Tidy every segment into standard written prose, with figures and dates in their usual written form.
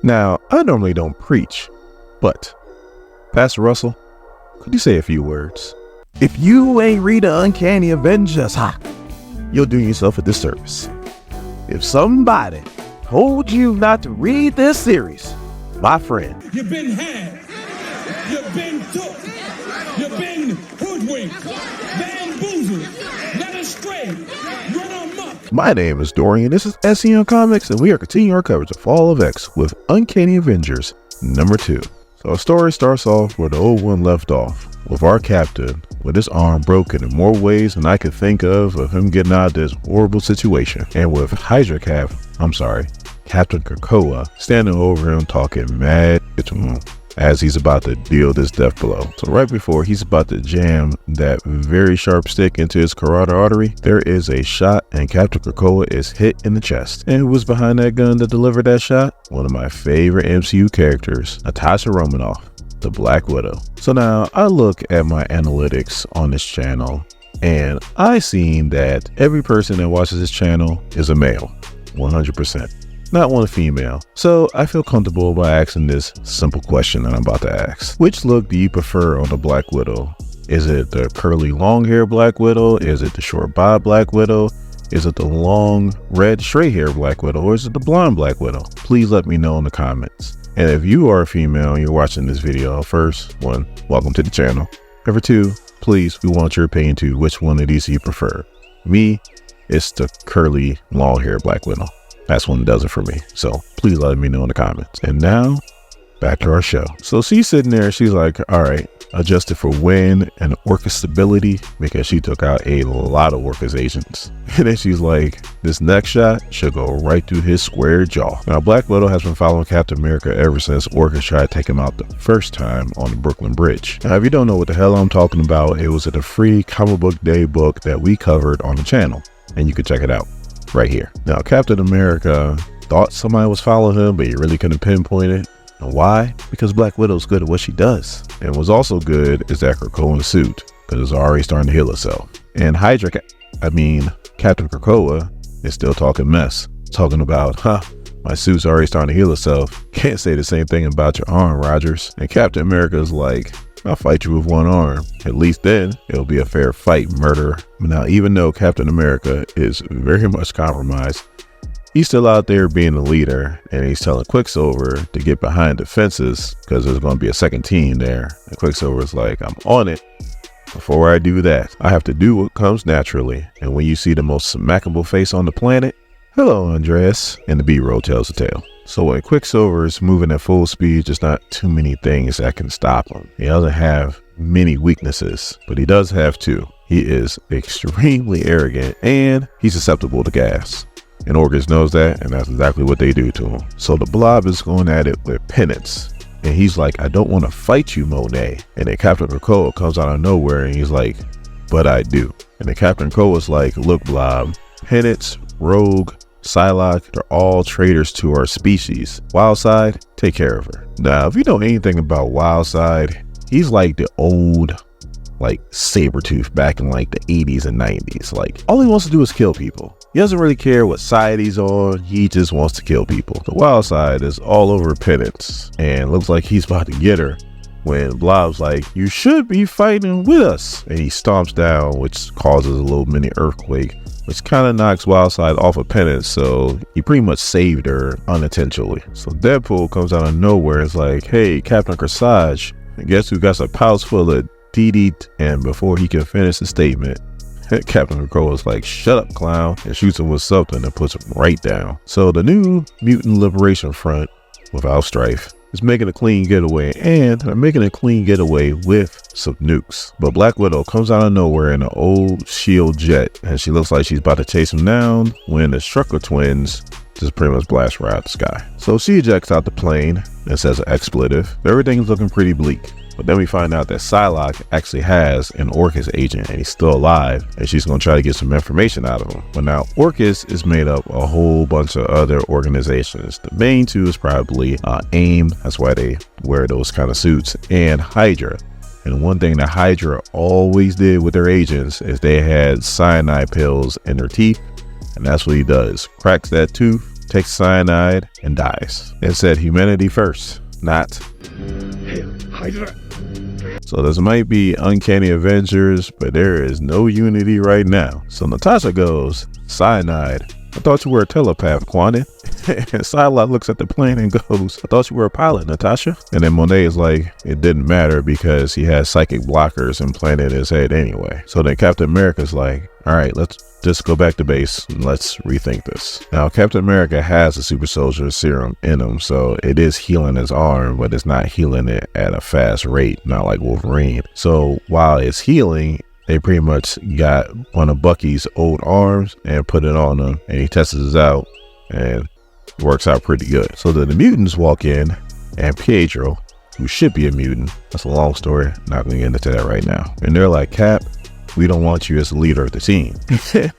Now, I normally don't preach, but Pastor Russell, could you say a few words? If you ain't read the Uncanny Avengers, you're doing yourself a disservice. If somebody told you not to read this series, my friend, you've been had, you've been took, you've been hoodwinked, bamboozled, led astray, run amok. My name is Dorian, this is SCM Comics, and we are continuing our coverage of Fall of X with Uncanny Avengers #2. So our story starts off where the old one left off, with our captain with his arm broken in more ways than I could think of him getting out of this horrible situation, and with Captain Krakoa standing over him talking mad to him as he's about to deal this death blow. So right before he's about to jam that very sharp stick into his carotid artery, there is a shot and Captain Krakoa is hit in the chest. And who was behind that gun that delivered that shot? One of my favorite MCU characters, Natasha Romanoff, the Black Widow. So now I look at my analytics on this channel and I seen that every person that watches this channel is a male, 100%. Not one female. So I feel comfortable by asking this simple question that I'm about to ask. Which look do you prefer on the Black Widow? Is it the curly long hair Black Widow? Is it the short bob Black Widow? Is it the long red straight hair Black Widow? Or is it the blonde Black Widow? Please let me know in the comments. And if you are a female and you're watching this video, first one, welcome to the channel. Number two, please, we want your opinion too. Which one of these do you prefer? Me, it's the curly long hair Black Widow. That's one that does it for me. So please let me know in the comments. And now back to our show. So she's sitting there. She's like, all right, adjusted for wind and Orca stability because she took out a lot of Orca's agents. And then she's like, this next shot should go right through his square jaw. Now, Black Widow has been following Captain America ever since Orca tried to take him out the first time on the Brooklyn Bridge. Now, if you don't know what the hell I'm talking about, it was in a free comic book day book that we covered on the channel. And you can check it out right here. Now, Captain America thought somebody was following him, but he really couldn't pinpoint it. And why? Because Black Widow's good at what she does. And what's also good is that Krakoa's suit, because it's already starting to heal itself. And Captain Krakoa is still talking mess. Talking about, my suit's already starting to heal itself. Can't say the same thing about your arm, Rogers. And Captain America's like, I'll fight you with one arm. At least then it'll be a fair fight, murderer. Now, even though Captain America is very much compromised, he's still out there being the leader, and he's telling Quicksilver to get behind the fences because there's going to be a second team there. And Quicksilver's like, I'm on it. Before I do that, I have to do what comes naturally. And when you see the most smackable face on the planet, hello, Andreas, and the B-roll tells the tale. So when Quicksilver is moving at full speed, there's not too many things that can stop him. He doesn't have many weaknesses, but he does have two. He is extremely arrogant and he's susceptible to gas. And Orchis knows that, and that's exactly what they do to him. So the Blob is going at it with penance. And he's like, I don't want to fight you, Monet. And then Captain Krakoa comes out of nowhere and he's like, but I do. And then Captain Krakoa's like, look, Blob, penance, Rogue, Psylocke, they're all traitors to our species. Wildside, take care of her. Now, if you know anything about Wildside, he's like the old, Sabretooth back in the 80s and 90s. All he wants to do is kill people. He doesn't really care what side he's on. He just wants to kill people. The Wildside is all over penance and looks like he's about to get her when Blob's like, you should be fighting with us. And he stomps down, which causes a little mini earthquake, which kind of knocks Wildside off of penance. So he pretty much saved her unintentionally. So Deadpool comes out of nowhere and is like, hey, Captain Corsage, and guess who got a pouch full of DD? And before he can finish the statement, Captain Krakoa's like, shut up, clown, and shoots him with something and puts him right down. So the new Mutant Liberation Front, without strife, is making a clean getaway, and they're making a clean getaway with some nukes. But Black Widow comes out of nowhere in an old S.H.I.E.L.D. jet, and she looks like she's about to chase him down when the Strucker twins just pretty much blast right out the sky. So she ejects out the plane and says an expletive. Everything's looking pretty bleak. But then we find out that Psylocke actually has an Orchis agent and he's still alive, and she's going to try to get some information out of him. But now Orchis is made up a whole bunch of other organizations. The main two is probably AIM, that's why they wear those kind of suits, and Hydra. And one thing that Hydra always did with their agents is they had cyanide pills in their teeth, and that's what he does. Cracks that tooth, takes cyanide, and dies. It said humanity first, not Hydra. So this might be Uncanny Avengers, but there is no unity right now. So Natasha goes, cyanide. I thought you were a telepath, Quanin. And Psylocke looks at the plane and goes, I thought you were a pilot, Natasha. And then Monet is like, it didn't matter because he has psychic blockers implanted in his head anyway. So then Captain America's like, all right, let's just go back to base and let's rethink this. Now, Captain America has a super soldier serum in him, so it is healing his arm, but it's not healing it at a fast rate, not like Wolverine. So while it's healing, they pretty much got one of Bucky's old arms and put it on him, and he tests it out and it works out pretty good. So then the mutants walk in, and Pietro, who should be a mutant, that's a long story, not gonna get into that right now, and they're like, Cap, we don't want you as the leader of the team.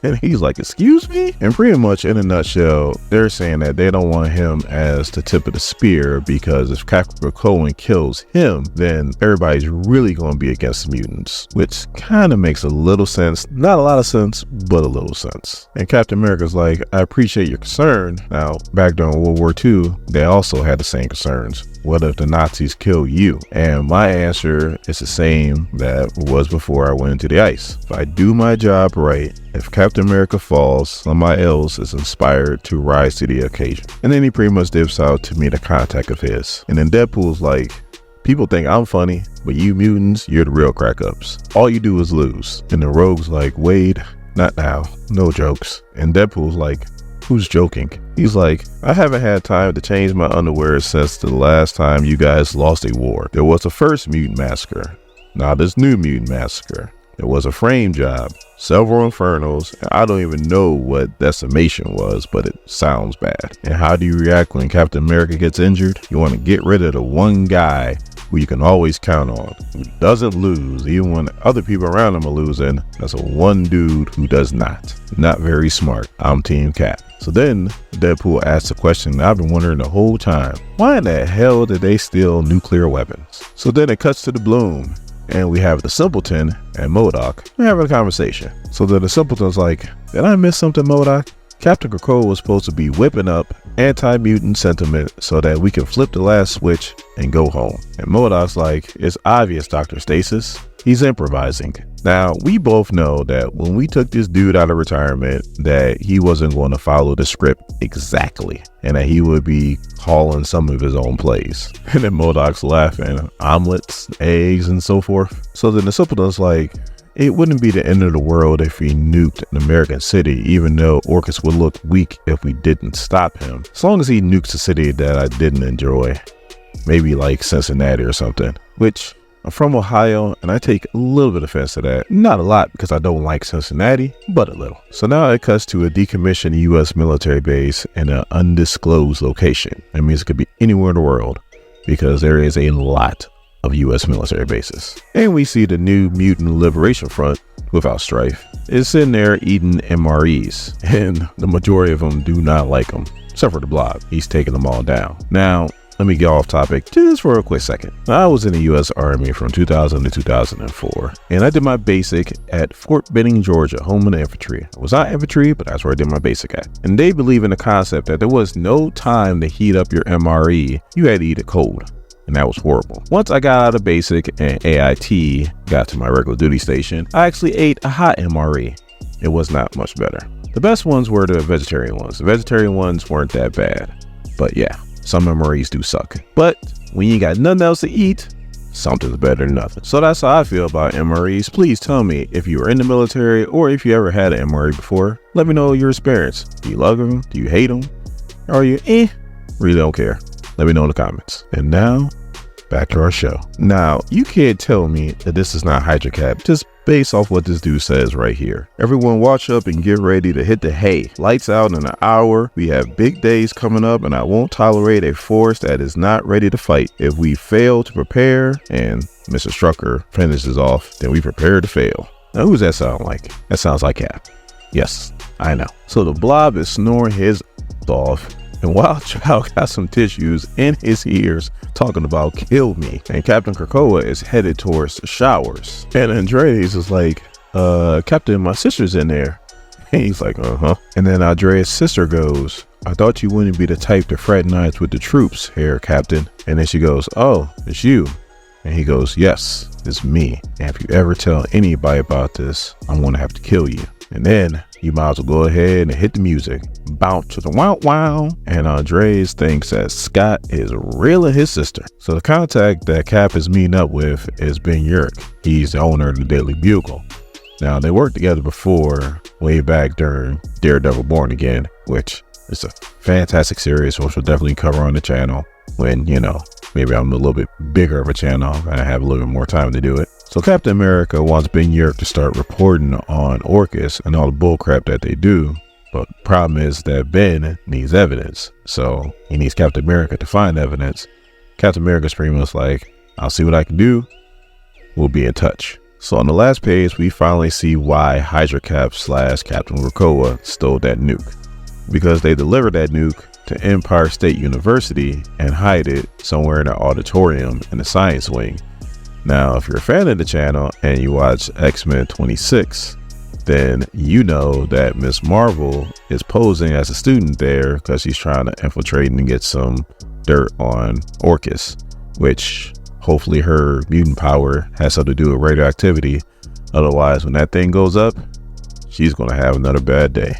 And he's like, excuse me? And pretty much in a nutshell, they're saying that they don't want him as the tip of the spear because if Krakoa kills him, then everybody's really going to be against the mutants, which kind of makes a little sense. Not a lot of sense, but a little sense. And Captain America's like, I appreciate your concern. Now, back during World War II, they also had the same concerns. What if the Nazis kill you? And my answer is the same that was before I went into the ice. If I do my job right, if Captain America falls, somebody else is inspired to rise to the occasion. And then he pretty much dips out to meet a contact of his. And then Deadpool's like, people think I'm funny, but you mutants, you're the real crack-ups. All you do is lose. And the Rogue's like, Wade, not now, no jokes. And Deadpool's like, who's joking? He's like, I haven't had time to change my underwear since the last time you guys lost a war. There was a first mutant massacre, now this new mutant massacre. There was a frame job, several infernos, and I don't even know what decimation was, but it sounds bad. And how do you react when Captain America gets injured? You want to get rid of the one guy who you can always count on, who doesn't lose, even when other people around him are losing. That's a one dude who does not. Not very smart. I'm Team Cap. So then Deadpool asks a question I've been wondering the whole time. Why in the hell did they steal nuclear weapons? So then it cuts to the Bloom, and we have the Simpleton and MODOK. We're having a conversation. So then the Simpleton's like, did I miss something, MODOK? Captain Krakoa was supposed to be whipping up anti-mutant sentiment so that we can flip the last switch and go home. And MODOK's like, it's obvious, Dr. Stasis. He's improvising. Now, we both know that when we took this dude out of retirement, that he wasn't going to follow the script exactly, and that he would be calling some of his own plays. And then MODOK's laughing, omelets, eggs, and so forth. So then the Simpleton's like, it wouldn't be the end of the world if he nuked an American city, even though Orcus would look weak if we didn't stop him. As long as he nukes a city that I didn't enjoy, maybe like Cincinnati or something, which I'm from Ohio and I take a little bit of offense to that. Not a lot because I don't like Cincinnati, but a little. So now it cuts to a decommissioned US military base in an undisclosed location. That means it could be anywhere in the world because there is a lot of US military bases. And we see the new Mutant Liberation Front, without strife, is sitting there eating MREs, and the majority of them do not like them, except for the Blob. He's taking them all down. Now, let me get off topic just for a quick second. I was in the US Army from 2000 to 2004, and I did my basic at Fort Benning, Georgia, home of the infantry. I was not infantry, but that's where I did my basic at. And they believe in the concept that there was no time to heat up your MRE. You had to eat it cold. And that was horrible. Once I got out of basic and AIT got to my regular duty station, I actually ate a hot MRE. It was not much better. The best ones were the vegetarian ones. The vegetarian ones weren't that bad. But yeah, some MREs do suck. But when you got nothing else to eat, something's better than nothing. So that's how I feel about MREs. Please tell me if you were in the military or if you ever had an MRE before. Let me know your experience. Do you love them? Do you hate them? Or are you really don't care? Let me know in the comments. And now, back to our show. Now, you can't tell me that this is not Hydra Cap just based off what this dude says right here. Everyone watch up and get ready to hit the hay. Lights out in an hour. We have big days coming up and I won't tolerate a force that is not ready to fight. If we fail to prepare, and Mr. Strucker finishes off, then we prepare to fail. Now, who does that sound like? That sounds like Cap. Yes, I know. So the Blob is snoring his off, and Wild Child got some tissues in his ears talking about kill me. And Captain Krakoa is headed towards the showers. And Andreas is like, Captain, my sister's in there. And he's like, uh-huh. And then Andreas' sister goes, I thought you wouldn't be the type to fraternize with the troops here, Captain. And then she goes, oh, it's you. And he goes, yes, it's me. And if you ever tell anybody about this, I'm gonna have to kill you. And then you might as well go ahead and hit the music. Bounce to the wow wow. And Andres thinks that Scott is reeling his sister. So the contact that Cap is meeting up with is Ben Urich. He's the owner of the Daily Bugle. Now, they worked together before, way back during Daredevil Born Again, which is a fantastic series, which we'll definitely cover on the channel when, you know, maybe I'm a little bit bigger of a channel and I have a little bit more time to do it. So Captain America wants Ben Urich to start reporting on Orchis and all the bullcrap that they do. But the problem is that Ben needs evidence. So he needs Captain America to find evidence. Captain America's pretty much like, I'll see what I can do. We'll be in touch. So on the last page, we finally see why Hydra Cap / Captain Krakoa stole that nuke. Because they delivered that nuke to Empire State University and hide it somewhere in an auditorium in the science wing. Now, if you're a fan of the channel and you watch X-Men 26, then you know that Miss Marvel is posing as a student there because she's trying to infiltrate and get some dirt on Orchis, which hopefully her mutant power has something to do with radioactivity. Otherwise, when that thing goes up, she's going to have another bad day.